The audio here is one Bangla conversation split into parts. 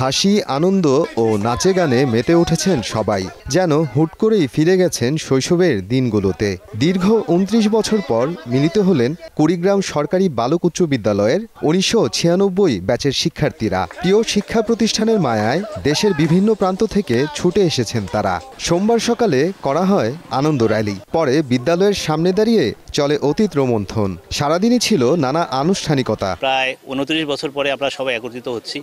হাসি, আনন্দ ও নাচে গানে মেতে উঠেছেন সবাই, যেন হুট করেই ফিরে গেছেন শৈশবের দিনগুলোতে। দীর্ঘ ২৯ বছর পর মিলিত হলেন কুড়িগ্রাম সরকারি বালক উচ্চ বিদ্যালয়ের ১৯৯৬ ব্যাচের শিক্ষার্থীরা। প্রিয় শিক্ষা প্রতিষ্ঠানের মায়ায় দেশের বিভিন্ন প্রান্ত থেকে ছুটে এসেছেন তারা। সোমবার সকালে করা হয় আনন্দ র্যালি, পরে বিদ্যালয়ের সামনে দাঁড়িয়ে চলে অতীত রোমন্থন। সারাদিনই ছিল নানা আনুষ্ঠানিকতা। প্রায় ২৯ বছর পরে আমরা সবাই একত্রিত হচ্ছি।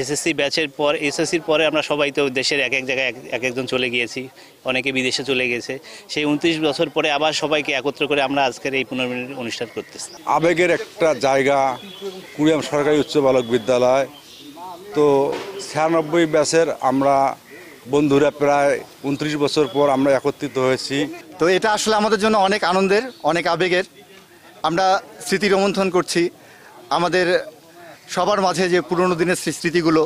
এসএসসি ব্যাচের পর, এসএসসির পরে আমরা সবাই তো দেশের এক এক জায়গায় এক একজন চলে গিয়েছি, অনেকে বিদেশে চলে গেছে। সেই ২৯ বছর পরে আবার সবাইকে একত্র করে আমরা আজকের এই পুনর্মিলনী অনুষ্ঠান করতেছি। আবেগের একটা জায়গা কুড়িগ্রাম সরকারি উচ্চ বালক বিদ্যালয়। তো ৯৬ ব্যাচের আমরা বন্ধুরা প্রায় ২৯ বছর পর আমরা একত্রিত হয়েছি। তো এটা আসলে আমাদের জন্য অনেক আনন্দের, অনেক আবেগের। আমরা স্মৃতি রোমন্থন করছি। আমাদের সবার মাঝে যে পুরনো দিনের স্মৃতিগুলো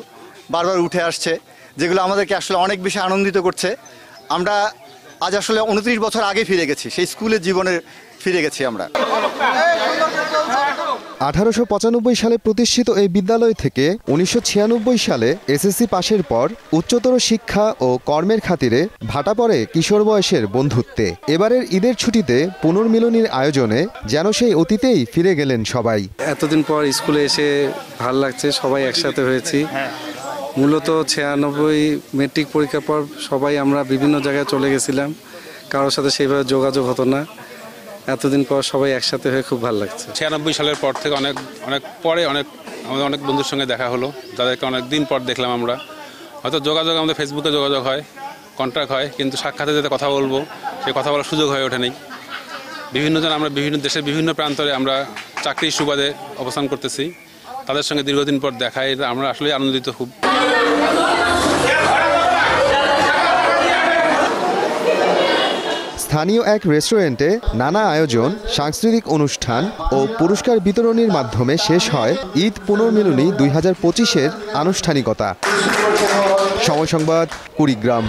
বারবার উঠে আসছে, যেগুলো আমাদেরকে আসলে অনেক বেশি আনন্দিত করছে। আমরা আজ আসলে ২৯ বছর আগে ফিরে গেছি, সেই স্কুলের জীবনে ফিরে গেছি আমরা। ১৮৯৫ সালে প্রতিষ্ঠিত এই বিদ্যালয় থেকে ১৯৯৬ সালে এসএসসি পাশের পর উচ্চতর শিক্ষা ও কর্মের খাতিরে ভাটা পড়ে কিশোর বয়সের বন্ধুত্বে। এবারের ঈদের ছুটিতে পুনর্মিলনীর আয়োজনে যেন সেই অতীতেই ফিরে গেলেন সবাই। এতদিন পর স্কুলে এসে ভাল লাগছে, সবাই একসাথে হয়েছি। মূলত ৯৬ মেট্রিক পরীক্ষার পর সবাই আমরা বিভিন্ন জায়গায় চলে গেছিলাম, কারোর সাথে সেইভাবে যোগাযোগ হতো না। এতদিন পর সবাই একসাথে হয়ে খুব ভালো লাগছে। ৯৬ সালের পর থেকে অনেক পরে আমাদের অনেক বন্ধুর সঙ্গে দেখা হলো, যাদেরকে অনেক দিন পর দেখলাম আমরা। হয়তো যোগাযোগ আমাদের ফেসবুকে যোগাযোগ হয়, কন্ট্যাক্ট হয়, কিন্তু সাক্ষাতে যেতে কথা বলবো সেই কথা বলার সুযোগ হয়ে ওঠে নেই। আমরা বিভিন্ন দেশের বিভিন্ন প্রান্তরে আমরা চাকরির সুবাদে অবস্থান করতেছি, তাদের সঙ্গে দীর্ঘদিন পর দেখা, এটা আমরা আসলে আনন্দিত খুব। স্থানীয় এক রেস্টুরেন্টে নানা আয়োজন, সাংস্কৃতিক অনুষ্ঠান ও পুরস্কার বিতরণের মাধ্যমে শেষ হয় ঈদ পুনর্মিলনী ২০২৫-এর আনুষ্ঠানিকতা। সময় সংবাদ, কুড়িগ্রাম।